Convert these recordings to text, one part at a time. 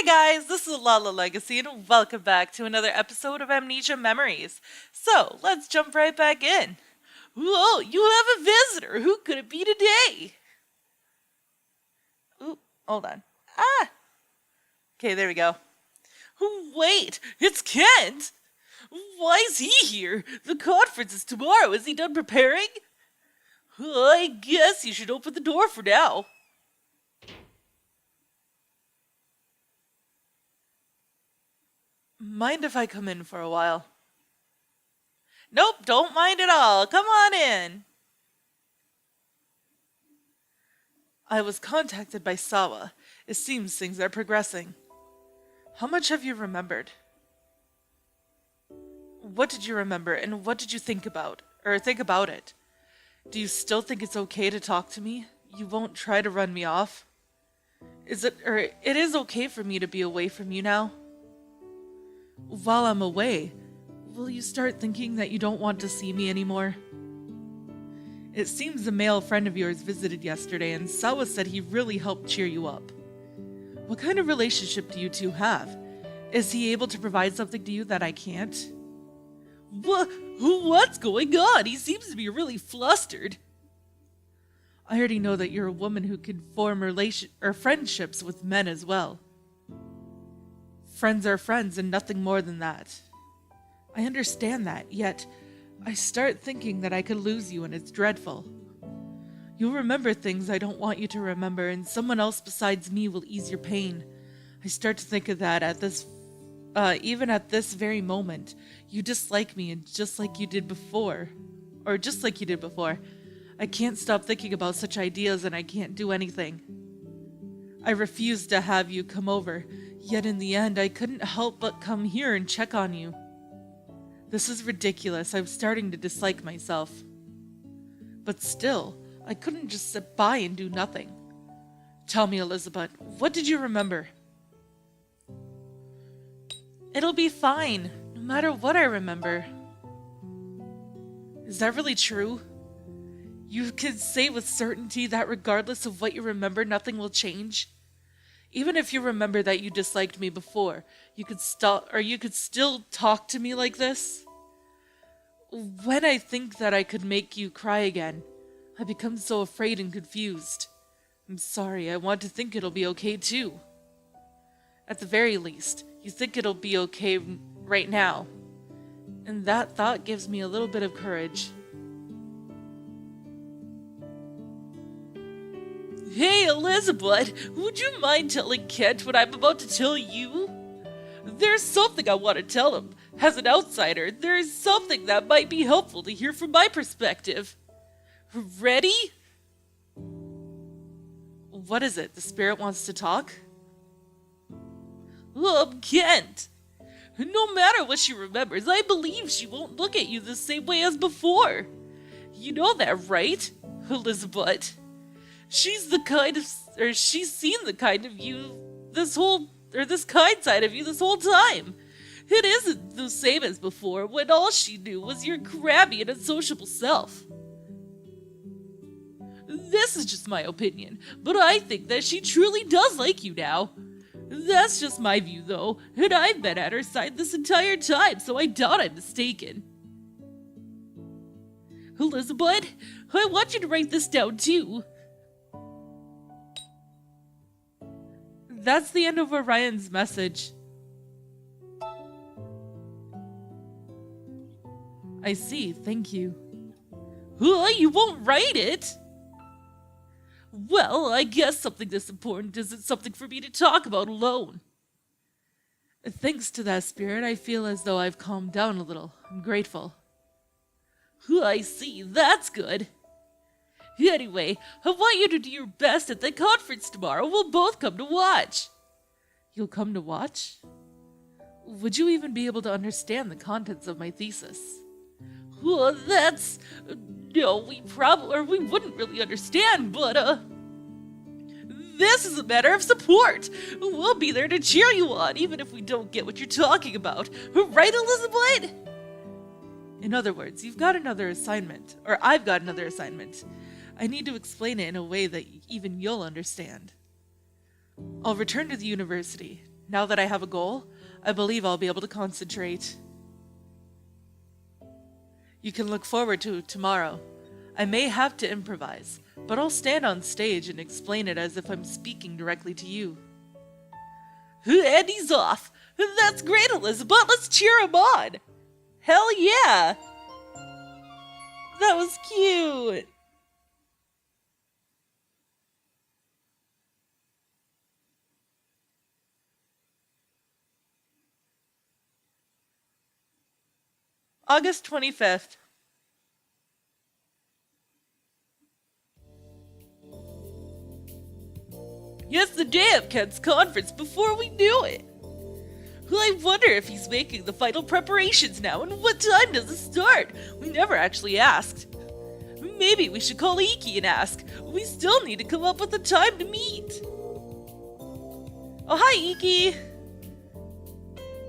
Hey guys, this is Lala Legacy and welcome back to another episode of Amnesia Memories. So, let's jump right back in. Whoa, you have a visitor! Who could it be today? Ooh, hold on. Ah! Okay, there we go. Wait, it's Kent! Why is he here? The conference is tomorrow. Is he done preparing? I guess you should open the door for now. Mind if I come in for a while? Nope, don't mind at all. Come on in. I was contacted by Sawa. It seems things are progressing. How much have you remembered? What did you remember and what did you think about it? Do you still think it's okay to talk to me? You won't try to run me off? It is okay for me to be away from you now? While I'm away, will you start thinking that you don't want to see me anymore? It seems a male friend of yours visited yesterday and Sawa said he really helped cheer you up. What kind of relationship do you two have? Is he able to provide something to you that I can't? What's going on? He seems to be really flustered. I already know that you're a woman who can form friendships with men as well. Friends are friends and nothing more than that. I understand that, yet I start thinking that I could lose you and it's dreadful. You'll remember things I don't want you to remember and someone else besides me will ease your pain. I start to think of that even at this very moment. You dislike me and just like you did before. I can't stop thinking about such ideas and I can't do anything. I refuse to have you come over. Yet in the end, I couldn't help but come here and check on you. This is ridiculous. I'm starting to dislike myself. But still, I couldn't just sit by and do nothing. Tell me, Elizabeth, what did you remember? It'll be fine, no matter what I remember. Is that really true? You can say with certainty that regardless of what you remember, nothing will change? Even if you remember that you disliked me before, you could still talk to me like this? When I think that I could make you cry again, I become so afraid and confused. I'm sorry, I want to think it'll be okay too. At the very least, you think it'll be okay right now. And that thought gives me a little bit of courage. Hey, Elizabeth, would you mind telling Kent what I'm about to tell you? There's something I want to tell him. As an outsider, there is something that might be helpful to hear from my perspective. Ready? What is it? The spirit wants to talk? Kent. No matter what she remembers, I believe she won't look at you the same way as before. You know that, right, Elizabeth? She's seen the kind of you this kind side of you this whole time. It isn't the same as before, when all she knew was your crabby and unsociable self. This is just my opinion, but I think that she truly does like you now. That's just my view, though, and I've been at her side this entire time, so I doubt I'm mistaken. Elizabeth, I want you to write this down, too. That's the end of Orion's message. I see, thank you. You won't write it? Well, I guess something this important isn't something for me to talk about alone. Thanks to that spirit, I feel as though I've calmed down a little. I'm grateful. I see, that's good. Anyway, I want you to do your best at the conference tomorrow. We'll both come to watch. You'll come to watch? Would you even be able to understand the contents of my thesis? No, we wouldn't really understand, but, this is a matter of support. We'll be there to cheer you on, even if we don't get what you're talking about. Right, Elizabeth? In other words, you've got another assignment, or I've got another assignment. I need to explain it in a way that even you'll understand. I'll return to the university. Now that I have a goal, I believe I'll be able to concentrate. You can look forward to tomorrow. I may have to improvise, but I'll stand on stage and explain it as if I'm speaking directly to you. And he's off! That's great, Elizabeth! Let's cheer him on! Hell yeah! That was cute! August 25th. Yes, the day of Ken's conference before we knew it. I wonder if he's making the final preparations now, and what time does it start? We never actually asked. Maybe we should call Iki and ask. We still need to come up with a time to meet. Oh, hi, Iki.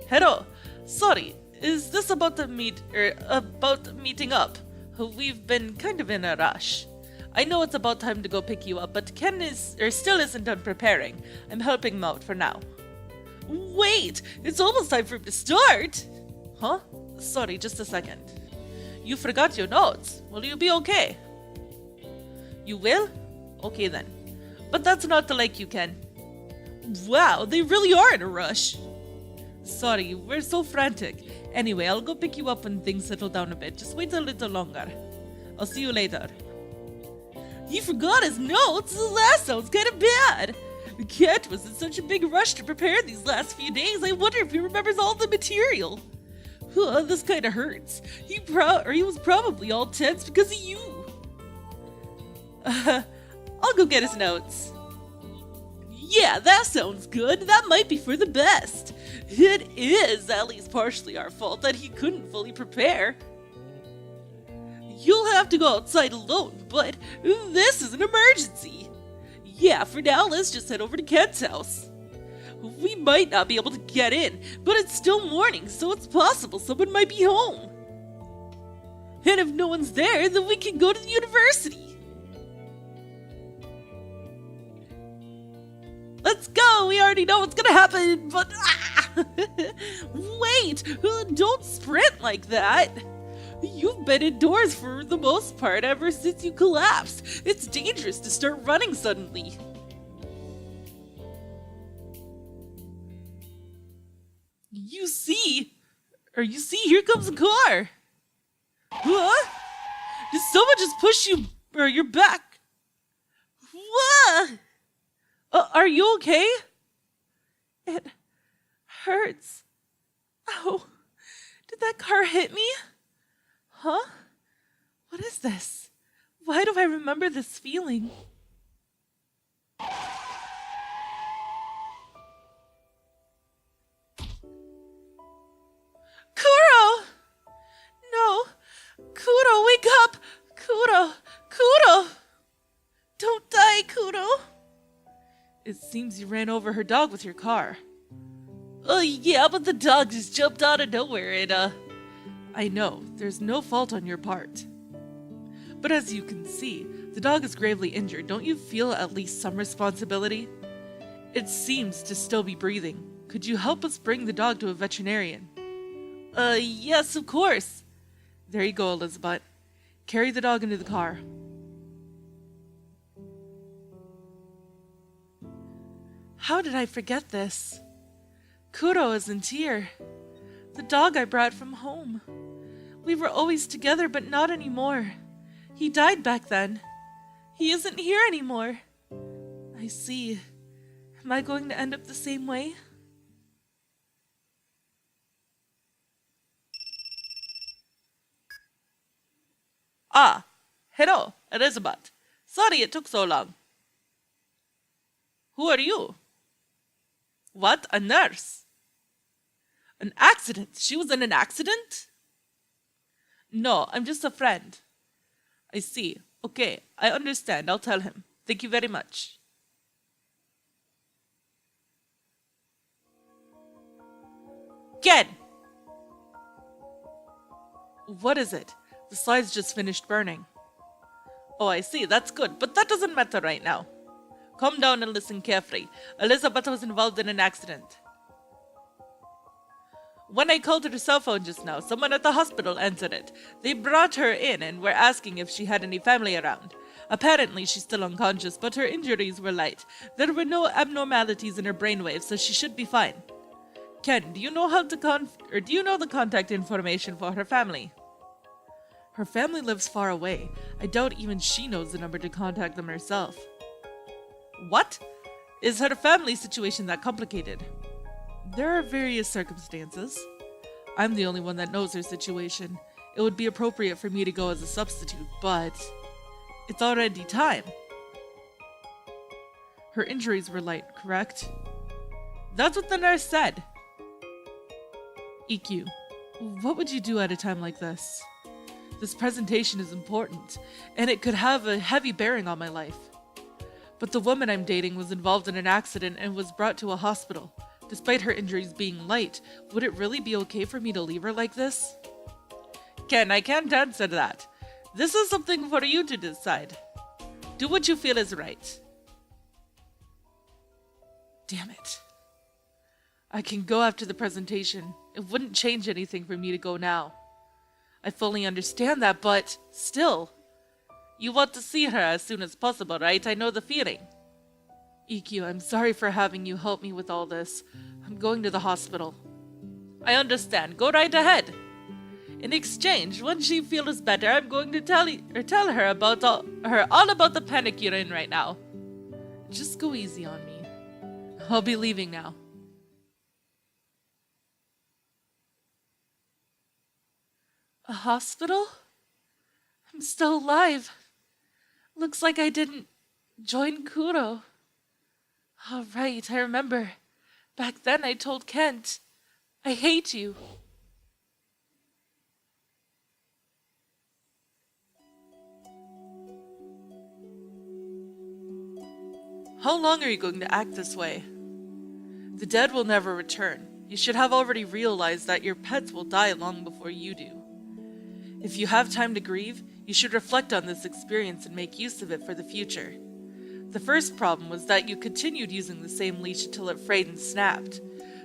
Hello. Sorry, is this about about meeting up? We've been kind of in a rush. I know it's about time to go pick you up, but Ken still isn't done preparing. I'm helping him out for now. Wait! It's almost time for him to start! Huh? Sorry, just a second. You forgot your notes. Will you be okay? You will? Okay then. But that's not to like you, Ken. Wow, they really are in a rush. Sorry, we're so frantic. Anyway, I'll go pick you up when things settle down a bit. Just wait a little longer. I'll see you later. He forgot his notes? That sounds kind of bad. Kent was in such a big rush to prepare these last few days. I wonder if he remembers all the material. This kind of hurts. He was probably all tense because of you. I'll go get his notes. Yeah, that sounds good. That might be for the best. It is at least partially our fault that he couldn't fully prepare. You'll have to go outside alone, but this is an emergency. Yeah, for now, let's just head over to Kent's house. We might not be able to get in, but it's still morning, so it's possible someone might be home. And if no one's there, then we can go to the university. Let's go! We already know what's gonna happen, but... Wait! Don't sprint like that! You've been indoors for the most part ever since you collapsed. It's dangerous to start running suddenly. You see, here comes a car. Huh? Did someone just push you, or your back? What? Are you okay? It hurts. Oh, did that car hit me? Huh? What is this? Why do I remember this feeling? Kuro! No! Kuro, wake up! Kuro! Kuro! Don't die, Kuro! It seems you ran over her dog with your car. Yeah, but the dog just jumped out of nowhere and, I know, there's no fault on your part. But as you can see, the dog is gravely injured. Don't you feel at least some responsibility? It seems to still be breathing. Could you help us bring the dog to a veterinarian? Yes, of course. There you go, Elizabeth. Carry the dog into the car. How did I forget this? Kuro isn't here. The dog I brought from home. We were always together, but not anymore. He died back then. He isn't here anymore. I see. Am I going to end up the same way? Ah, hello, Elizabeth. Sorry it took so long. Who are you? What? A nurse? An accident? She was in an accident? No, I'm just a friend. I see. Okay, I understand. I'll tell him. Thank you very much. Ken! What is it? The slides just finished burning. Oh, I see. That's good, but that doesn't matter right now. Calm down and listen carefully. Elizabeth was involved in an accident. When I called her cell phone just now, someone at the hospital answered it. They brought her in and were asking if she had any family around. Apparently, she's still unconscious, but her injuries were light. There were no abnormalities in her brainwaves, so she should be fine. Ken, do you know do you know the contact information for her family? Her family lives far away. I doubt even she knows the number to contact them herself. What? Is her family situation that complicated? There are various circumstances. I'm the only one that knows her situation. It would be appropriate for me to go as a substitute, but it's already time. Her injuries were light, correct? That's what the nurse said. EQ, what would you do at a time like this? This presentation is important, and it could have a heavy bearing on my life. But the woman I'm dating was involved in an accident and was brought to a hospital. Despite her injuries being light, would it really be okay for me to leave her like this? Ken, I can't answer that. This is something for you to decide. Do what you feel is right. Damn it. I can go after the presentation. It wouldn't change anything for me to go now. I fully understand that, but still. You want to see her as soon as possible, right? I know the feeling. EQ, I'm sorry for having you help me with all this. I'm going to the hospital. I understand. Go right ahead. In exchange, when she feels better, I'm going to tell her all about the panic you're in right now. Just go easy on me. I'll be leaving now. A hospital? I'm still alive. Looks like I didn't join Kuro. All right, I remember. Back then I told Kent, I hate you. How long are you going to act this way? The dead will never return. You should have already realized that your pets will die long before you do. If you have time to grieve, you should reflect on this experience and make use of it for the future. The first problem was that you continued using the same leash until it frayed and snapped.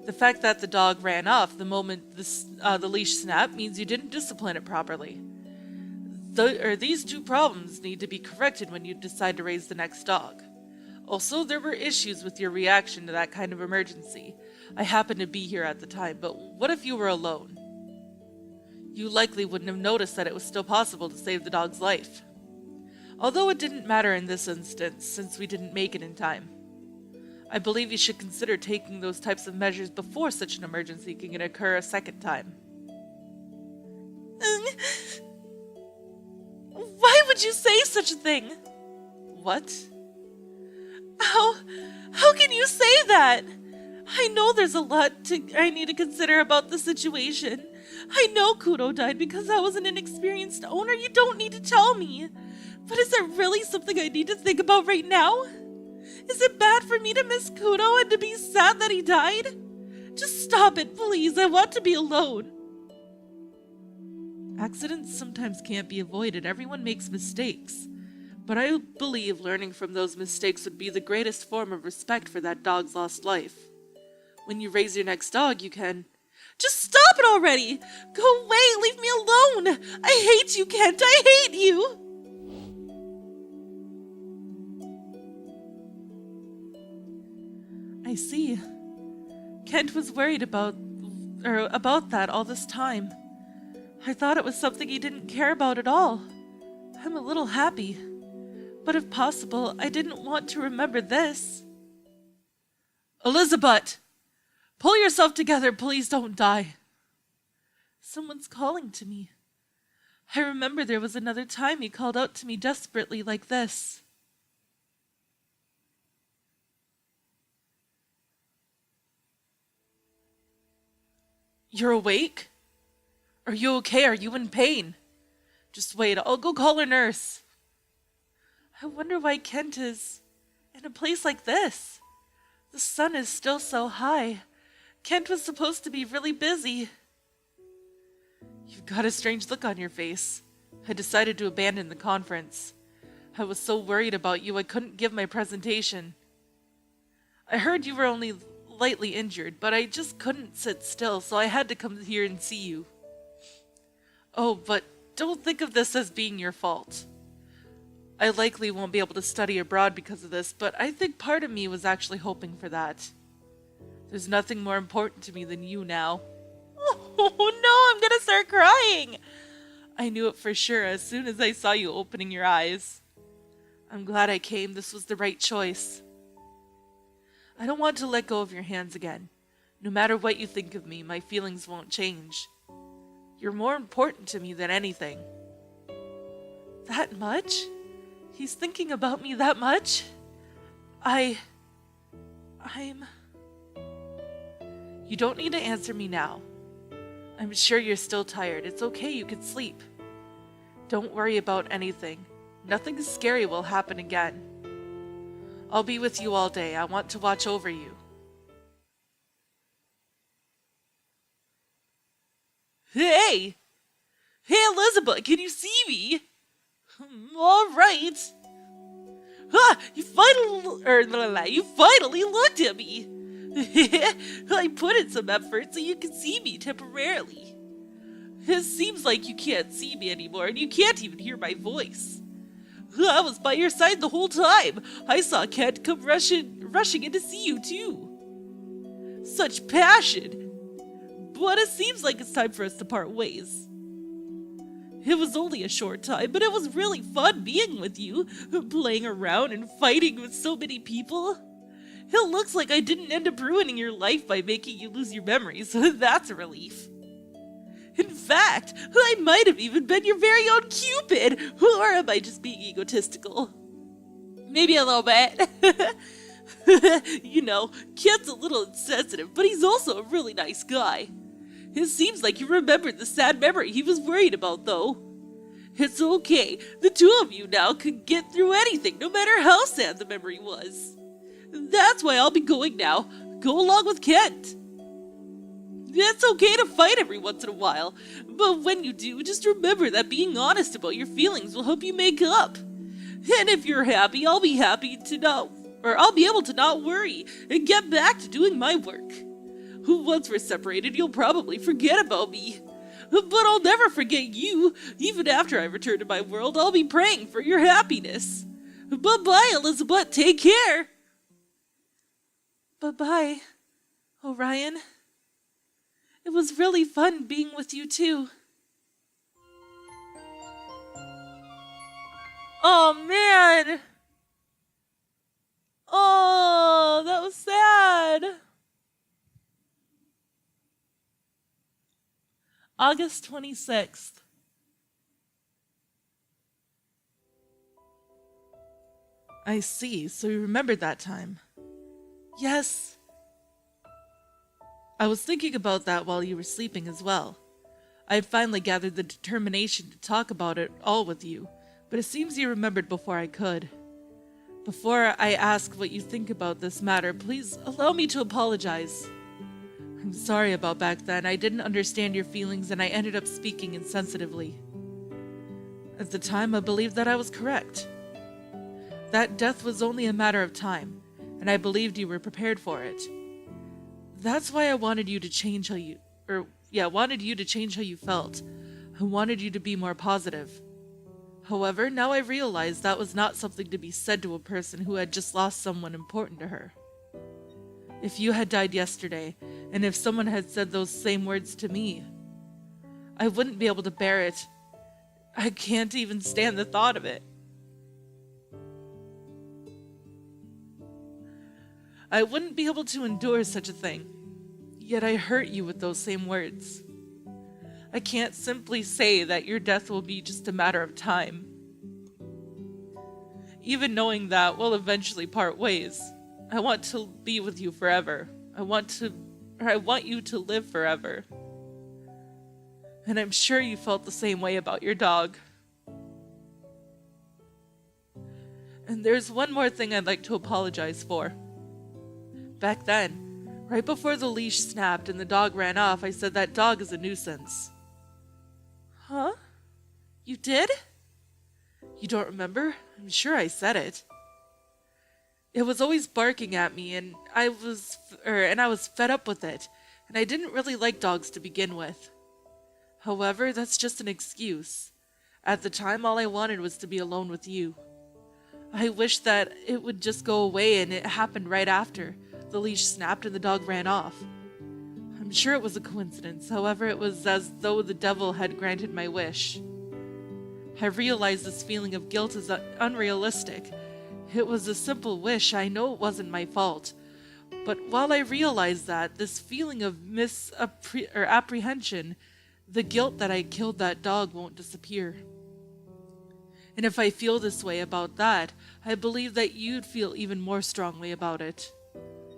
The fact that the dog ran off the moment the leash snapped means you didn't discipline it properly. These two problems need to be corrected when you decide to raise the next dog. Also, there were issues with your reaction to that kind of emergency. I happened to be here at the time, but what if you were alone? You likely wouldn't have noticed that it was still possible to save the dog's life. Although it didn't matter in this instance, since we didn't make it in time. I believe you should consider taking those types of measures before such an emergency can occur a second time. Why would you say such a thing? What? How can you say that? I know there's a lot I need to consider about the situation. I know Kudo died because I was an inexperienced owner. You don't need to tell me. But is there really something I need to think about right now? Is it bad for me to miss Kudo and to be sad that he died? Just stop it, please. I want to be alone. Accidents sometimes can't be avoided. Everyone makes mistakes. But I believe learning from those mistakes would be the greatest form of respect for that dog's lost life. When you raise your next dog, you can... Just stop it already! Go away! Leave me alone! I hate you, Kent! I hate you! I see. Kent was worried about that all this time. I thought it was something he didn't care about at all. I'm a little happy. But if possible, I didn't want to remember this. Elizabeth! Pull yourself together, please don't die. Someone's calling to me. I remember there was another time he called out to me desperately like this. You're awake? Are you okay? Are you in pain? Just wait, I'll go call a nurse. I wonder why Kent is in a place like this. The sun is still so high. Kent was supposed to be really busy. You've got a strange look on your face. I decided to abandon the conference. I was so worried about you I couldn't give my presentation. I heard you were only lightly injured, but I just couldn't sit still, so I had to come here and see you. Oh, but don't think of this as being your fault. I likely won't be able to study abroad because of this, but I think part of me was actually hoping for that. There's nothing more important to me than you now. Oh no, I'm gonna start crying! I knew it for sure as soon as I saw you opening your eyes. I'm glad I came. This was the right choice. I don't want to let go of your hands again. No matter what you think of me, my feelings won't change. You're more important to me than anything. That much? He's thinking about me that much? I'm... You don't need to answer me now. I'm sure you're still tired. It's okay, you can sleep. Don't worry about anything. Nothing scary will happen again. I'll be with you all day. I want to watch over you. Hey! Hey, Elizabeth, can you see me? All right. You finally looked at me. I put in some effort so you can see me temporarily. It seems like you can't see me anymore, and you can't even hear my voice. I was by your side the whole time. I saw Kent come rushing in to see you too. Such passion. But it seems like it's time for us to part ways. It was only a short time, but it was really fun being with you, playing around and fighting with so many people. It looks like I didn't end up ruining your life by making you lose your memories. That's a relief. In fact, I might have even been your very own Cupid, or am I just being egotistical? Maybe a little bit. You know, Kent's a little insensitive, but he's also a really nice guy. It seems like you remembered the sad memory he was worried about, though. It's okay. The two of you now can get through anything, no matter how sad the memory was. That's why I'll be going now. Go along with Kent. It's okay to fight every once in a while, but when you do, just remember that being honest about your feelings will help you make up. And if you're happy, I'll be able to not worry and get back to doing my work. Once we're separated, you'll probably forget about me. But I'll never forget you. Even after I return to my world, I'll be praying for your happiness. Bye-bye, Elizabeth. Take care. Bye-bye, Orion. It was really fun being with you, too. Oh, man. Oh, that was sad. August 26th. I see, so you remembered that time. Yes. I was thinking about that while you were sleeping as well. I had finally gathered the determination to talk about it all with you, but it seems you remembered before I could. Before I ask what you think about this matter, please allow me to apologize. I'm sorry about back then. I didn't understand your feelings and I ended up speaking insensitively. At the time, I believed that I was correct. That death was only a matter of time, and I believed you were prepared for it. That's why I wanted you to change how you felt. I wanted you to be more positive. However, now I realize that was not something to be said to a person who had just lost someone important to her. If you had died yesterday, and if someone had said those same words to me, I wouldn't be able to bear it. I can't even stand the thought of it. I wouldn't be able to endure such a thing. Yet I hurt you with those same words. I can't simply say that your death will be just a matter of time. Even knowing that we'll eventually part ways, I want to be with you forever. I want you to live forever. And I'm sure you felt the same way about your dog. And there's one more thing I'd like to apologize for. Back then, right before the leash snapped and the dog ran off, I said that dog is a nuisance. Huh? You did? You don't remember? I'm sure I said it. It was always barking at me, and I was fed up with it, and I didn't really like dogs to begin with. However, that's just an excuse. At the time, all I wanted was to be alone with you. I wish that it would just go away, and it happened right after. The leash snapped and the dog ran off. I'm sure it was a coincidence, however, it was as though the devil had granted my wish. I realized this feeling of guilt is unrealistic. It was a simple wish, I know it wasn't my fault. But while I realized that, this feeling of apprehension, the guilt that I killed that dog won't disappear. And if I feel this way about that, I believe that you'd feel even more strongly about it.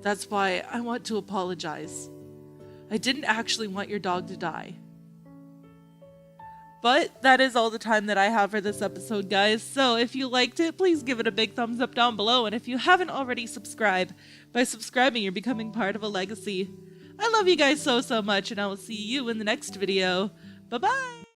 That's why I want to apologize. I didn't actually want your dog to die. But that is all the time that I have for this episode, guys. So if you liked it, please give it a big thumbs up down below. And if you haven't already subscribed, by subscribing, you're becoming part of a legacy. I love you guys so much, and I will see you in the next video. Bye-bye!